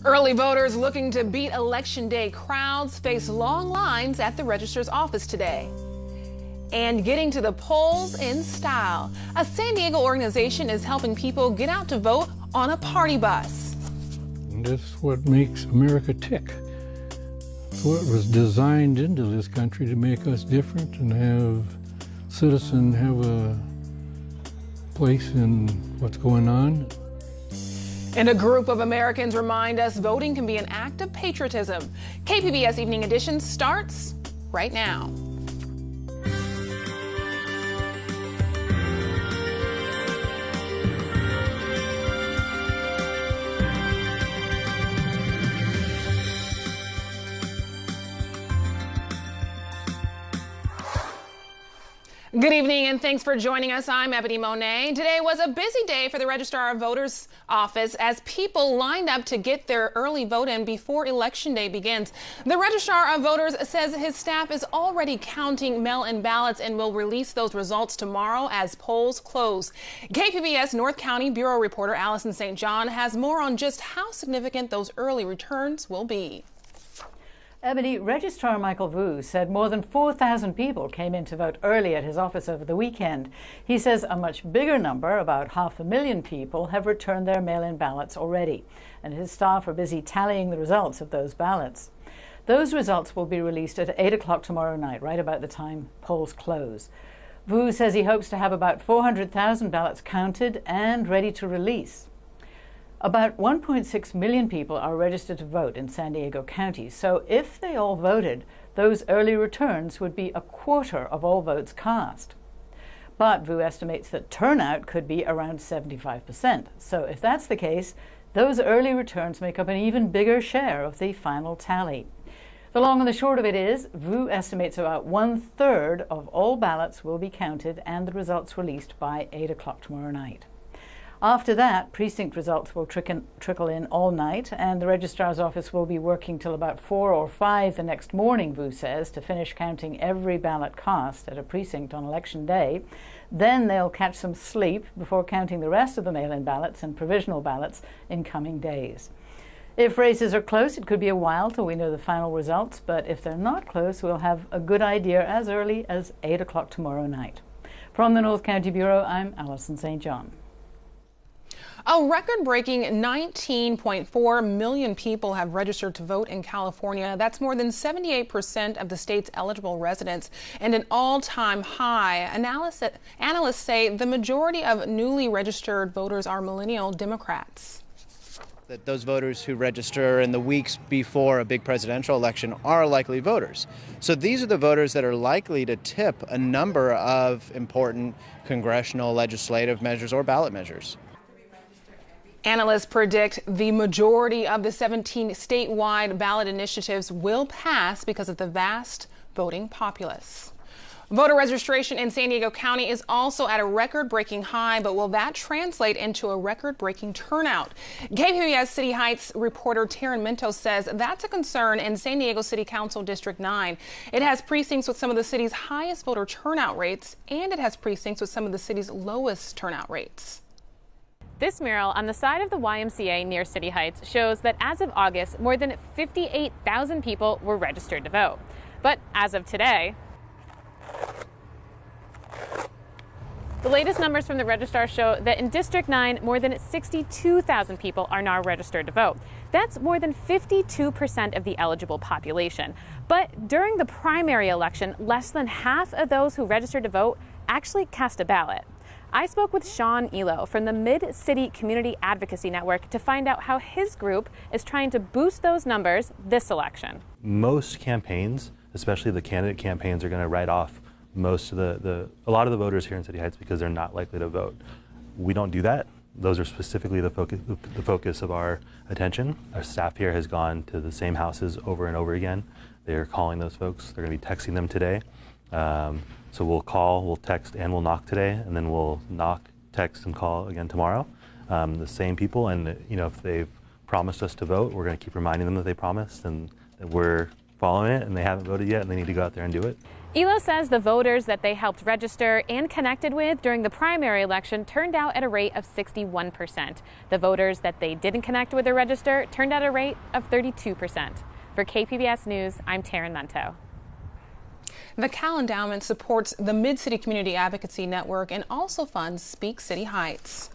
Early voters looking to beat Election Day crowds face long lines at the registrar's office today. And getting to the polls in style. A San Diego organization is helping people get out to vote on a party bus. That's what makes America tick. It's what was designed into this country to make us different and have citizens have a place in what's going on. And a group of Americans remind us voting can be an act of patriotism. KPBS Evening Edition starts right now. Good evening and thanks for joining us. I'm Ebony Monet. Today was a busy day for the Registrar of Voters office as people lined up to get their early vote in before Election Day begins. The Registrar of Voters says his staff is already counting mail-in ballots and will release those results tomorrow as polls close. KPBS North County Bureau reporter Allison St. John has more on just how significant those early returns will be. Ebony, Registrar Michael Vu said more than 4,000 people came in to vote early at his office over the weekend. He says a much bigger number, about 500,000 people, have returned their mail-in ballots already, and his staff are busy tallying the results of those ballots. Those results will be released at 8 o'clock tomorrow night, right about the time polls close. Vu says he hopes to have about 400,000 ballots counted and ready to release. About 1.6 million people are registered to vote in San Diego County, so if they all voted, those early returns would be a quarter of all votes cast. But Vu estimates that turnout could be around 75%. So if that's the case, those early returns make up an even bigger share of the final tally. The long and the short of it is, Vu estimates about 1/3 of all ballots will be counted and the results released by 8 o'clock tomorrow night. After that, precinct results will trickle in all night, and the registrar's office will be working till about 4 or 5 the next morning, Vu says, to finish counting every ballot cast at a precinct on Election Day. Then they'll catch some sleep before counting the rest of the mail-in ballots and provisional ballots in coming days. If races are close, it could be a while till we know the final results, but if they're not close, we'll have a good idea as early as 8 o'clock tomorrow night. From the North County Bureau, I'm Allison St. John. A record-breaking 19.4 million people have registered to vote in California. That's more than 78% of the state's eligible residents and an all-time high. Analysts say the majority of newly registered voters are millennial Democrats. That those voters who register in the weeks before a big presidential election are likely voters. So these are the voters that are likely to tip a number of important congressional, legislative measures or ballot measures. Analysts predict the majority of the 17 statewide ballot initiatives will pass because of the vast voting populace. Voter registration in San Diego County is also at a record-breaking high, but will that translate into a record-breaking turnout? KPBS City Heights reporter Taryn Minto says that's a concern in San Diego City Council District 9. It has precincts with some of the city's highest voter turnout rates, and it has precincts with some of the city's lowest turnout rates. This mural on the side of the YMCA near City Heights shows that as of August, more than 58,000 people were registered to vote. But as of today, the latest numbers from the registrar show that in District 9, more than 62,000 people are now registered to vote. That's more than 52% of the eligible population. But during the primary election, less than half of those who registered to vote actually cast a ballot. I spoke with Sean Elo from the Mid-City Community Advocacy Network to find out how his group is trying to boost those numbers this election. Most campaigns, especially the candidate campaigns, are going to write off most of a lot of the voters here in City Heights because they're not likely to vote. We don't do that. Those are specifically the focus of our attention. Our staff here has gone to the same houses over and over again. They are calling those folks. They're going to be texting them today. So we'll call, we'll text, and we'll knock today, and then we'll knock, text, and call again tomorrow. The same people, and if they've promised us to vote, we're going to keep reminding them that they promised, and that we're following it and they haven't voted yet and they need to go out there and do it. Elo says the voters that they helped register and connected with during the primary election turned out at a rate of 61%. The voters that they didn't connect with or register turned out at a rate of 32%. For KPBS News, I'm Taryn Munto. The Cal Endowment supports the Mid-City Community Advocacy Network and also funds Speak City Heights.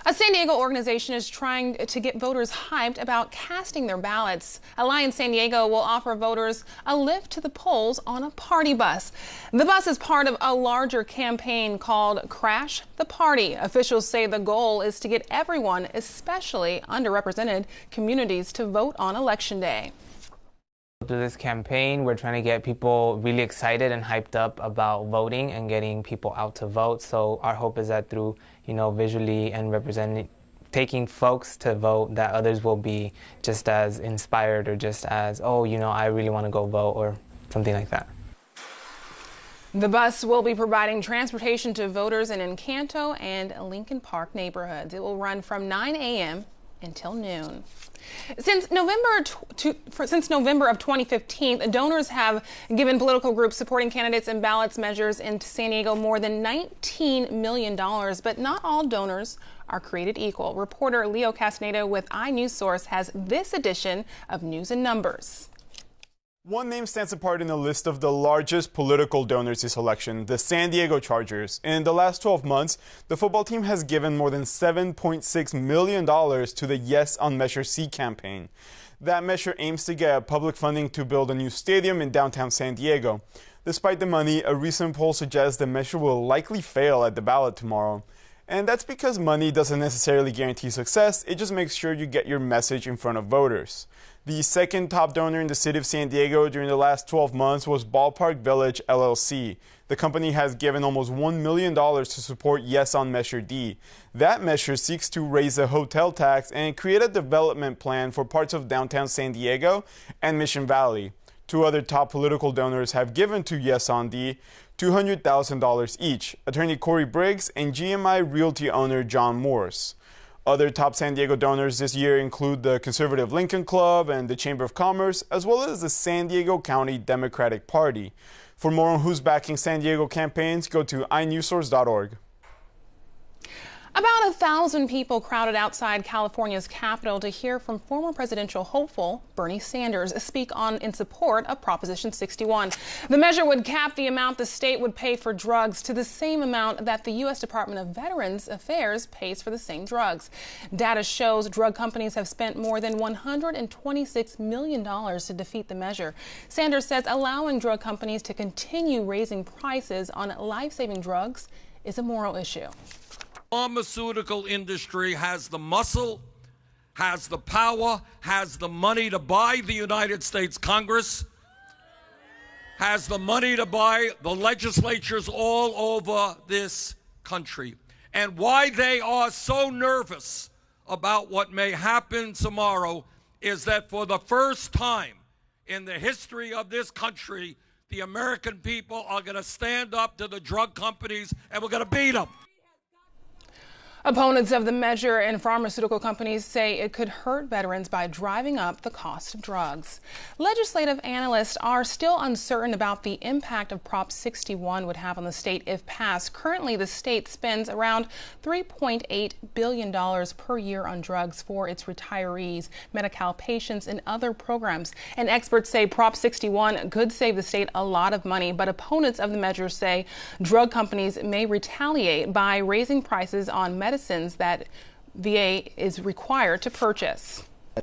A San Diego organization is trying to get voters hyped about casting their ballots. Alliance San Diego will offer voters a lift to the polls on a party bus. The bus is part of a larger campaign called Crash the Party. Officials say the goal is to get everyone, especially underrepresented communities, to vote on Election Day. Through this campaign, we're trying to get people really excited and hyped up about voting and getting people out to vote. So our hope is that through, visually and representing, taking folks to vote, that others will be just as inspired or just as, I really want to go vote or something like that. The bus will be providing transportation to voters in Encanto and Lincoln Park neighborhoods. It will run from 9 a.m. until noon. Since November of 2015, donors have given political groups supporting candidates and ballots measures in San Diego more than $19 million, but not all donors are created equal. Reporter Leo Castaneda with iNewsSource has this edition of News and Numbers. One name stands apart in the list of the largest political donors this election, the San Diego Chargers. In the last 12 months, the football team has given more than $7.6 million to the Yes on Measure C campaign. That measure aims to get public funding to build a new stadium in downtown San Diego. Despite the money, a recent poll suggests the measure will likely fail at the ballot tomorrow. And that's because money doesn't necessarily guarantee success, it just makes sure you get your message in front of voters. The second top donor in the city of San Diego during the last 12 months was Ballpark Village LLC. The company has given almost $1 million to support Yes on Measure D. That measure seeks to raise the hotel tax and create a development plan for parts of downtown San Diego and Mission Valley. Two other top political donors have given to Yes on D $200,000 each, attorney Corey Briggs and GMI Realty owner John Morse. Other top San Diego donors this year include the conservative Lincoln Club and the Chamber of Commerce, as well as the San Diego County Democratic Party. For more on who's backing San Diego campaigns, go to iNewsSource.org. About 1,000 people crowded outside California's Capitol to hear from former presidential hopeful Bernie Sanders speak in support of Proposition 61. The measure would cap the amount the state would pay for drugs to the same amount that the U.S. Department of Veterans Affairs pays for the same drugs. Data shows drug companies have spent more than $126 million to defeat the measure. Sanders says allowing drug companies to continue raising prices on life-saving drugs is a moral issue. Pharmaceutical industry has the muscle, has the power, has the money to buy the United States Congress, has the money to buy the legislatures all over this country. And why they are so nervous about what may happen tomorrow is that for the first time in the history of this country, the American people are going to stand up to the drug companies and we're going to beat them. Opponents of the measure and pharmaceutical companies say it could hurt veterans by driving up the cost of drugs. Legislative analysts are still uncertain about the impact of Prop 61 would have on the state if passed. Currently, the state spends around $3.8 billion per year on drugs for its retirees, Medi-Cal patients, and other programs. And experts say Prop 61 could save the state a lot of money, but opponents of the measure say drug companies may retaliate by raising prices on medicines that VA is required to purchase.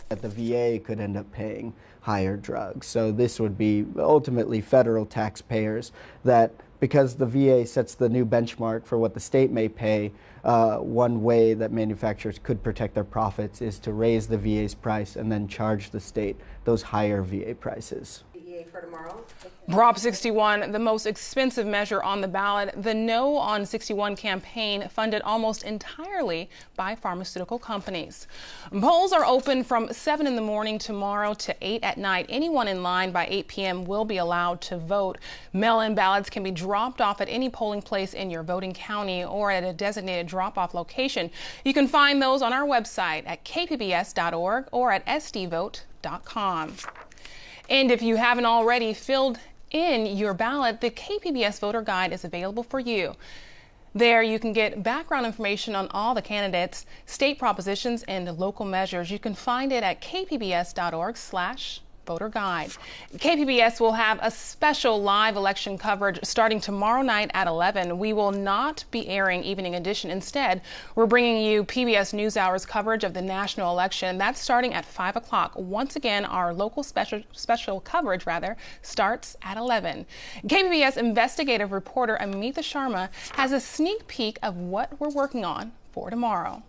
The VA could end up paying higher drugs. So this would be ultimately federal taxpayers that, because the VA sets the new benchmark for what the state may pay, one way that manufacturers could protect their profits is to raise the VA's price and then charge the state those higher VA prices. For tomorrow. Prop 61, the most expensive measure on the ballot. The No on 61 campaign funded almost entirely by pharmaceutical companies. Polls are open from 7 in the morning tomorrow to 8 at night. Anyone in line by 8 p.m. will be allowed to vote. Mail-in ballots can be dropped off at any polling place in your voting county or at a designated drop-off location. You can find those on our website at kpbs.org or at sdvote.com. And if you haven't already filled in your ballot, the KPBS Voter Guide is available for you. There you can get background information on all the candidates, state propositions, and local measures. You can find it at kpbs.org/voter guide. KPBS will have a special live election coverage starting tomorrow night at 11. We will not be airing Evening Edition. Instead, we're bringing you PBS NewsHour's coverage of the national election. That's starting at 5 o'clock. Once again, our local special coverage starts at 11. KPBS investigative reporter Amita Sharma has a sneak peek of what we're working on for tomorrow.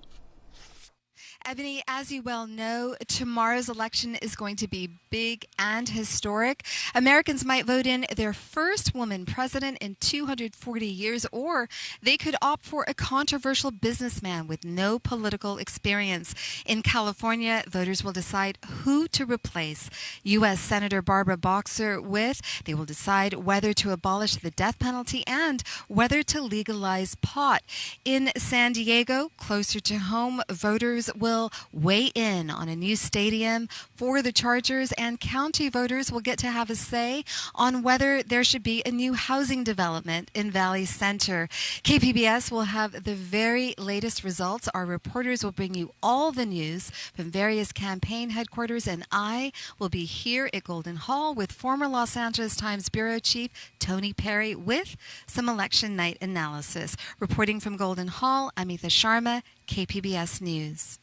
Ebony, as you well know, tomorrow's election is going to be big and historic. Americans might vote in their first woman president in 240 years, or they could opt for a controversial businessman with no political experience. In California, voters will decide who to replace U.S. Senator Barbara Boxer with. They will decide whether to abolish the death penalty and whether to legalize pot. In San Diego, closer to home, voters will weigh in on a new stadium for the Chargers, and county voters will get to have a say on whether there should be a new housing development in Valley Center. KPBS will have the very latest results. Our reporters will bring you all the news from various campaign headquarters, and I will be here at Golden Hall with former Los Angeles Times Bureau Chief Tony Perry with some election night analysis. Reporting from Golden Hall, Amita Sharma, KPBS News.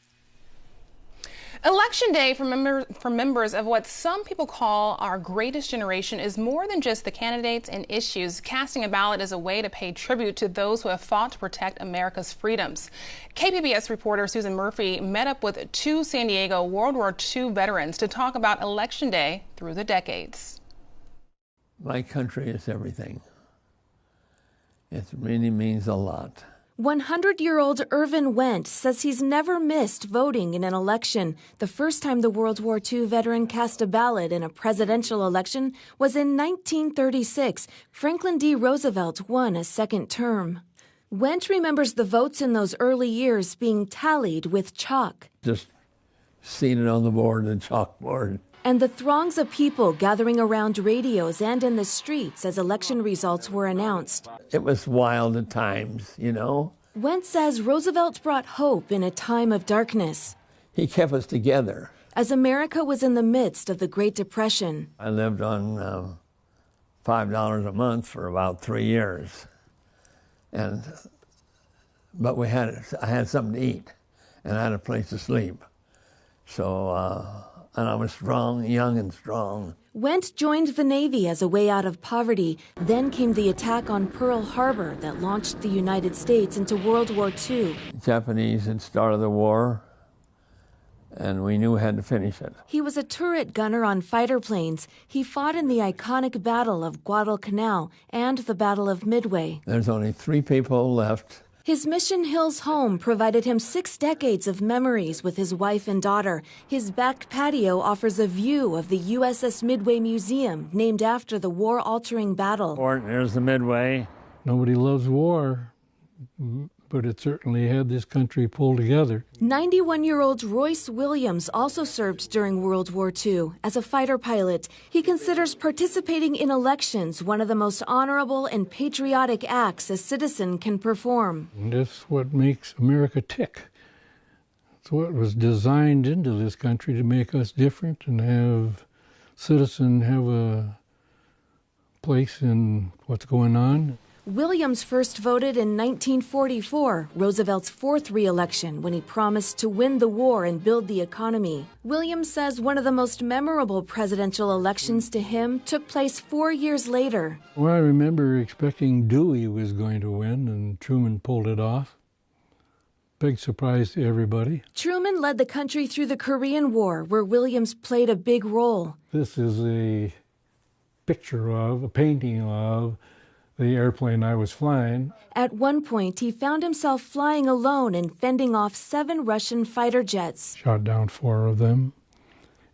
Election Day for members of what some people call our greatest generation is more than just the candidates and issues. Casting a ballot is a way to pay tribute to those who have fought to protect America's freedoms. KPBS reporter Susan Murphy met up with two San Diego World War II veterans to talk about Election Day through the decades. My country is everything. It really means a lot. 100-year-old Irvin Wendt says he's never missed voting in an election. The first time the World War II veteran cast a ballot in a presidential election was in 1936. Franklin D. Roosevelt won a second term. Wendt remembers the votes in those early years being tallied with chalk. Just seeing it on the board and chalkboard. And the throngs of people gathering around radios and in the streets as election results were announced. It was wild at times, you know. Wendt says Roosevelt brought hope in a time of darkness. He kept us together. As America was in the midst of the Great Depression. I lived on $5 a month for about 3 years. But I had something to eat, and I had a place to sleep. So, and I was strong, young and strong. Wendt joined the Navy as a way out of poverty. Then came the attack on Pearl Harbor that launched the United States into World War II. The Japanese had started the war, and we knew we had to finish it. He was a turret gunner on fighter planes. He fought in the iconic Battle of Guadalcanal and the Battle of Midway. There's only 3 people left. His Mission Hills home provided him 6 decades of memories with his wife and daughter. His back patio offers a view of the USS Midway Museum, named after the war-altering battle. There's the Midway. Nobody loves war, but it certainly had this country pulled together. 91-year-old Royce Williams also served during World War II as a fighter pilot. He considers participating in elections one of the most honorable and patriotic acts a citizen can perform. And that's what makes America tick. It's what was designed into this country to make us different and have citizens have a place in what's going on. Williams first voted in 1944, Roosevelt's 4th re-election, when he promised to win the war and build the economy. Williams says one of the most memorable presidential elections to him took place 4 years later. Well, I remember expecting Dewey was going to win, and Truman pulled it off. Big surprise to everybody. Truman led the country through the Korean War, where Williams played a big role. This is a painting of the airplane I was flying. At one point, he found himself flying alone and fending off 7 Russian fighter jets. Shot down 4 of them.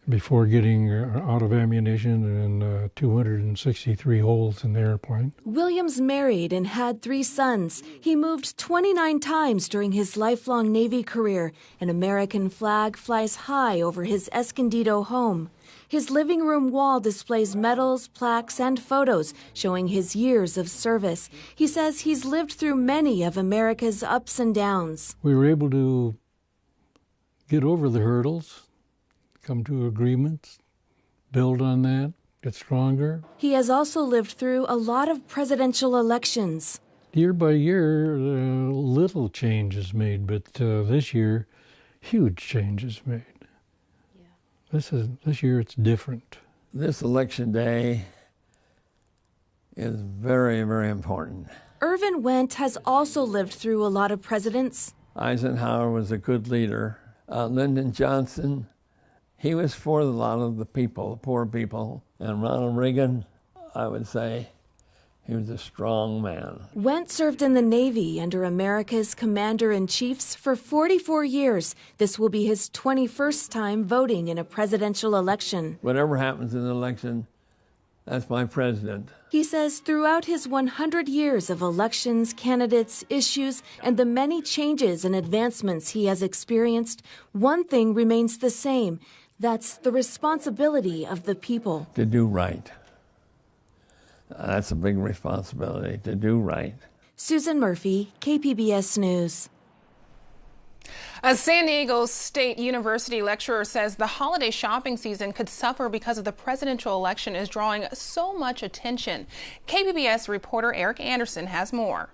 before getting out of ammunition and 263 holes in the airplane. Williams married and had 3 sons. He moved 29 times during his lifelong Navy career. An American flag flies high over his Escondido home. His living room wall displays medals, plaques, and photos showing his years of service. He says he's lived through many of America's ups and downs. We were able to get over the hurdles, come to agreements, build on that, get stronger. He has also lived through a lot of presidential elections. Year by year, little changes made, but this year, huge changes made. This year it's different. This election day is very, very important. Irvin Wendt has also lived through a lot of presidents. Eisenhower was a good leader. Lyndon Johnson, he was for a lot of the people, the poor people. And Ronald Reagan, I would say, he was a strong man. Wendt served in the Navy under America's commander-in-chiefs for 44 years. This will be his 21st time voting in a presidential election. Whatever happens in the election, that's my president. He says throughout his 100 years of elections, candidates, issues, and the many changes and advancements he has experienced, one thing remains the same. That's the responsibility of the people. To do right. That's a big responsibility, to do right. Susan Murphy, KPBS News. A San Diego State University lecturer says the holiday shopping season could suffer because of the presidential election is drawing so much attention. KPBS reporter Eric Anderson has more.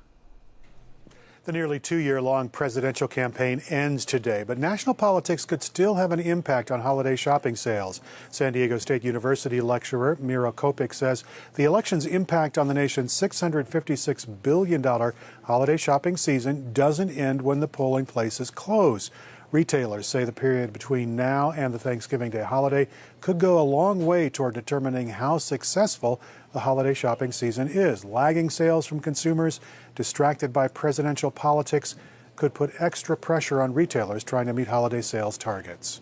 The nearly 2-year-long presidential campaign ends today, but national politics could still have an impact on holiday shopping sales. San Diego State University lecturer Miro Kopik says the election's impact on the nation's $656 billion holiday shopping season doesn't end when the polling places close. Retailers say the period between now and the Thanksgiving Day holiday could go a long way toward determining how successful the holiday shopping season is. Lagging sales from consumers distracted by presidential politics could put extra pressure on retailers trying to meet holiday sales targets.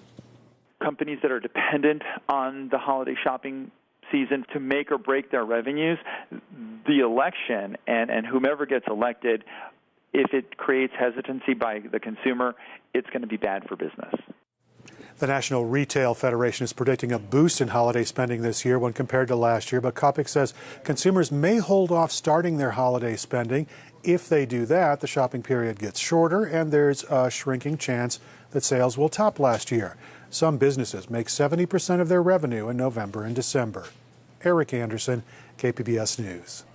Companies that are dependent on the holiday shopping season to make or break their revenues, the election and whomever gets elected, if it creates hesitancy by the consumer, it's going to be bad for business. The National Retail Federation is predicting a boost in holiday spending this year when compared to last year, but Kopik says consumers may hold off starting their holiday spending. If they do that, the shopping period gets shorter and there's a shrinking chance that sales will top last year. Some businesses make 70% of their revenue in November and December. Eric Anderson, KPBS News.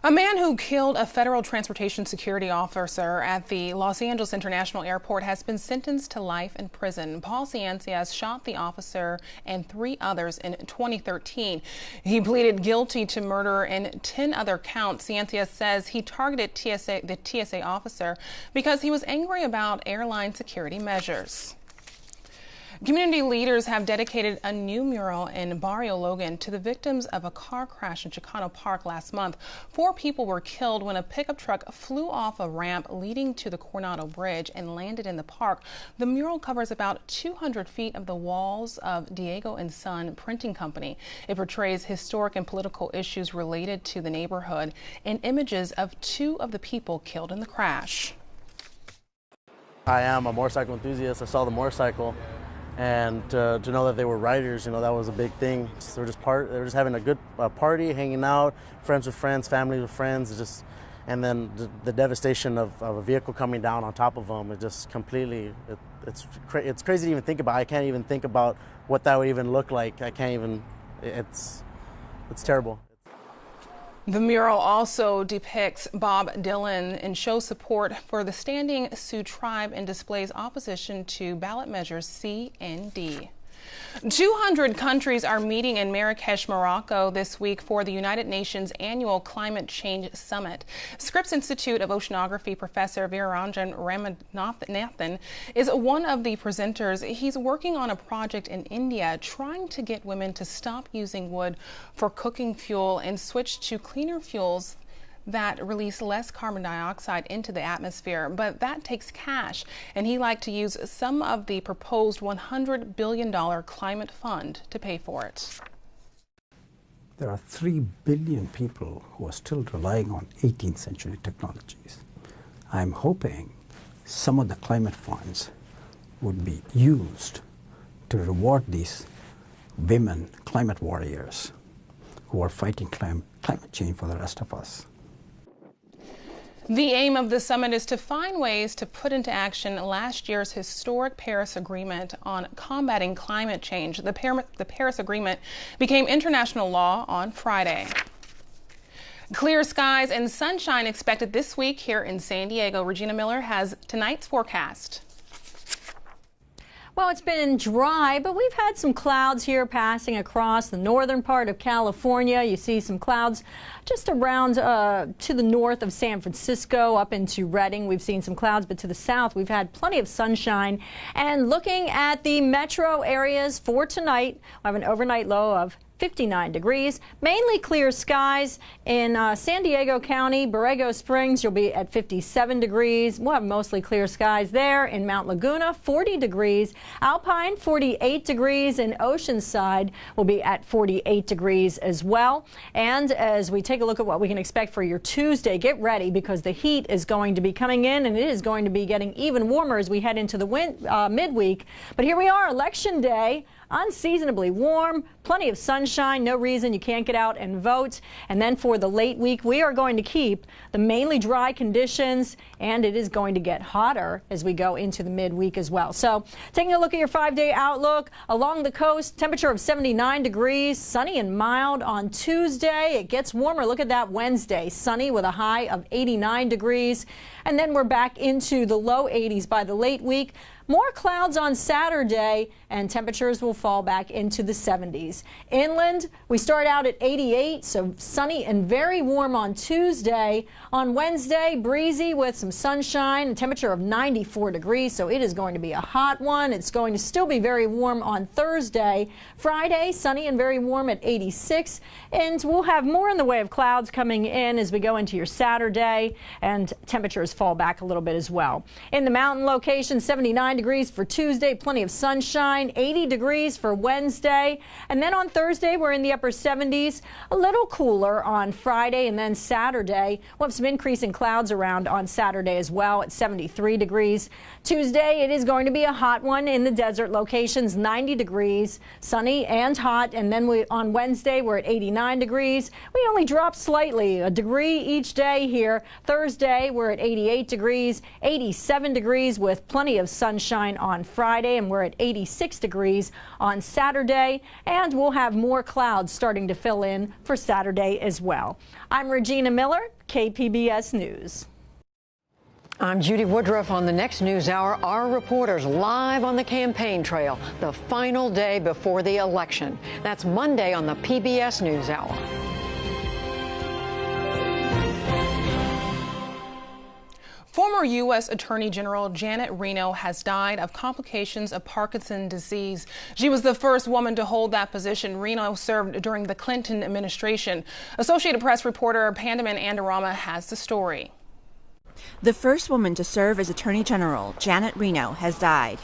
A man who killed a federal transportation security officer at the Los Angeles International Airport has been sentenced to life in prison. Paul Ciancias shot the officer and 3 others in 2013. He pleaded guilty to murder and 10 other counts. Ciancias says he targeted the TSA officer because he was angry about airline security measures. Community leaders have dedicated a new mural in Barrio Logan to the victims of a car crash in Chicano Park last month. 4 people were killed when a pickup truck flew off a ramp leading to the Coronado Bridge and landed in the park. The mural covers about 200 feet of the walls of Diego and Son Printing Company. It portrays historic and political issues related to the neighborhood and images of 2 of the people killed in the crash. I am a motorcycle enthusiast. I saw the motorcycle. And to know that they were riders, that was a big thing. They were just having a good party, hanging out, friends with friends, family with friends, and then the devastation of a vehicle coming down on top of them. It just completely, it's crazy to even think about. I can't even think about what that would even look like. I can't even. It's terrible. The mural also depicts Bob Dylan and shows support for the Standing Sioux tribe and displays opposition to ballot measures C and D. 200 countries are meeting in Marrakesh, Morocco this week for the United Nations Annual Climate Change Summit. Scripps Institute of Oceanography professor Viraranjan Ramanathan is one of the presenters. He's working on a project in India trying to get women to stop using wood for cooking fuel and switch to cleaner fuels that release less carbon dioxide into the atmosphere, but that takes cash, and he'd like to use some of the proposed $100 billion climate fund to pay for it. There are 3 billion people who are still relying on 18th century technologies. I'm hoping some of the climate funds would be used to reward these women climate warriors who are fighting climate change for the rest of us. The aim of the summit is to find ways to put into action last year's historic Paris Agreement on combating climate change. The Paris Agreement became international law on Friday. Clear skies and sunshine expected this week here in San Diego. Regina Miller has tonight's forecast. Well, it's been dry, but we've had some clouds here passing across the northern part of California. You see some clouds just around to the north of San Francisco, up into Redding. We've seen some clouds, but to the south, we've had plenty of sunshine. And looking at the metro areas for tonight, I have an overnight low of 59 degrees, mainly clear skies. In San Diego County, Borrego Springs, you'll be at 57 degrees. We'll have mostly clear skies there. In Mount Laguna, 40 degrees. Alpine, 48 degrees. And Oceanside will be at 48 degrees as well. And as we take a look at what we can expect for your Tuesday, get ready because the heat is going to be coming in, and it is going to be getting even warmer as we head into the midweek. But here we are, Election Day. Unseasonably warm, plenty of sunshine, no reason you can't get out and vote. And then for the late week, we are going to keep the mainly dry conditions, and it is going to get hotter as we go into the midweek as well. So taking a look at your 5-day outlook, along the coast, temperature of 79 degrees, sunny and mild on Tuesday. It gets warmer. Look at that Wednesday, sunny with a high of 89 degrees. And then we're back into the low 80s by the late week. More clouds on Saturday, and temperatures will fall back into the 70s. Inland, we start out at 88, so sunny and very warm on Tuesday. On Wednesday, breezy with some sunshine, a temperature of 94 degrees, so it is going to be a hot one. It's going to still be very warm on Thursday. Friday, sunny and very warm at 86, and we'll have more in the way of clouds coming in as we go into your Saturday, and temperatures fall back a little bit as well. In the mountain location, 79 degrees for Tuesday, plenty of sunshine, 80 degrees for Wednesday. And then on Thursday, we're in the upper 70s, a little cooler on Friday, and then Saturday, we'll have some increasing clouds around on Saturday as well at 73 degrees. Tuesday, it is going to be a hot one in the desert locations, 90 degrees, sunny and hot. And then on Wednesday, we're at 89 degrees. We only drop slightly, a degree each day here. Thursday, we're at 88 degrees, 87 degrees with plenty of sunshine on Friday, and we're at 86 degrees on Saturday, and we'll have more clouds starting to fill in for Saturday as well. I'm Regina Miller, KPBS News. I'm Judy Woodruff. On the next news hour, our reporters live on the campaign trail, the final day before the election. That's Monday on the PBS News Hour. Former U.S. Attorney General Janet Reno has died of complications of Parkinson's disease. She was the first woman to hold that position. Reno served during the Clinton administration. Associated Press reporter Pandaman Andarama has the story. The first woman to serve as Attorney General, Janet Reno, has died.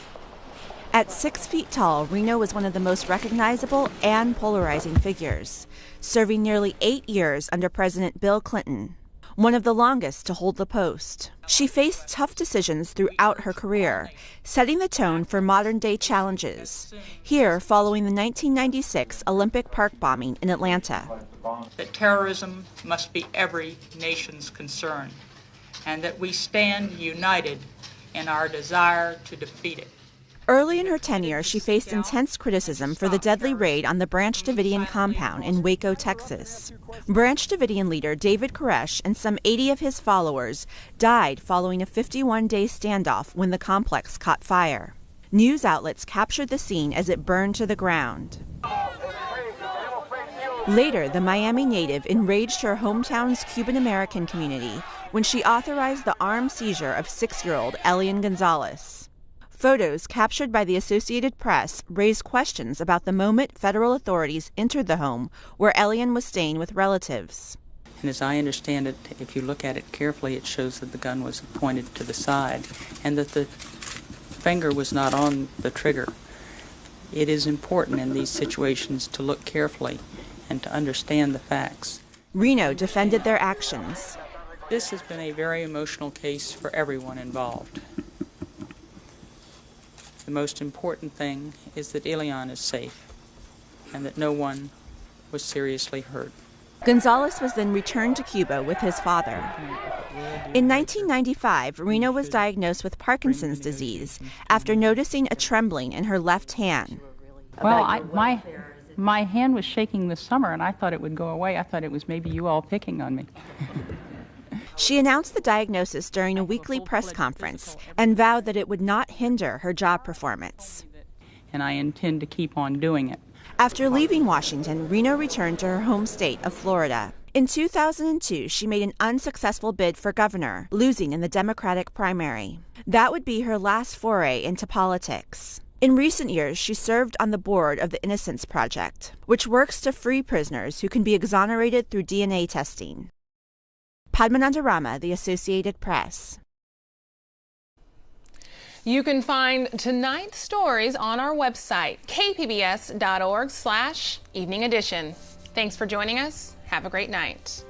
At 6 feet tall, Reno was one of the most recognizable and polarizing figures, serving nearly 8 years under President Bill Clinton, one of the longest to hold the post. She faced tough decisions throughout her career, setting the tone for modern-day challenges. Here, following the 1996 Olympic Park bombing in Atlanta. That terrorism must be every nation's concern, and that we stand united in our desire to defeat it. Early in her tenure, she faced intense criticism for the deadly raid on the Branch Davidian compound in Waco, Texas. Branch Davidian leader David Koresh and some 80 of his followers died following a 51-day standoff when the complex caught fire. News outlets captured the scene as it burned to the ground. Later, the Miami native enraged her hometown's Cuban-American community when she authorized the armed seizure of 6-year-old Elian Gonzalez. Photos captured by the Associated Press raised questions about the moment federal authorities entered the home where Elian was staying with relatives. And as I understand it, if you look at it carefully, it shows that the gun was pointed to the side and that the finger was not on the trigger. It is important in these situations to look carefully and to understand the facts. Reno defended their actions. This has been a very emotional case for everyone involved. The most important thing is that Elian is safe and that no one was seriously hurt. Gonzalez was then returned to Cuba with his father. In 1995, Reno was diagnosed with Parkinson's disease after noticing a trembling in her left hand. Well, my hand was shaking this summer, and I thought it would go away. I thought it was maybe you all picking on me. She announced the diagnosis during a weekly press conference and vowed that it would not hinder her job performance. And I intend to keep on doing it. After leaving Washington, Reno returned to her home state of Florida. In 2002, she made an unsuccessful bid for governor, losing in the Democratic primary. That would be her last foray into politics. In recent years, she served on the board of the Innocence Project, which works to free prisoners who can be exonerated through DNA testing. Padmananda Rama, The Associated Press. You can find tonight's stories on our website, kpbs.org/evening edition. Thanks for joining us. Have a great night.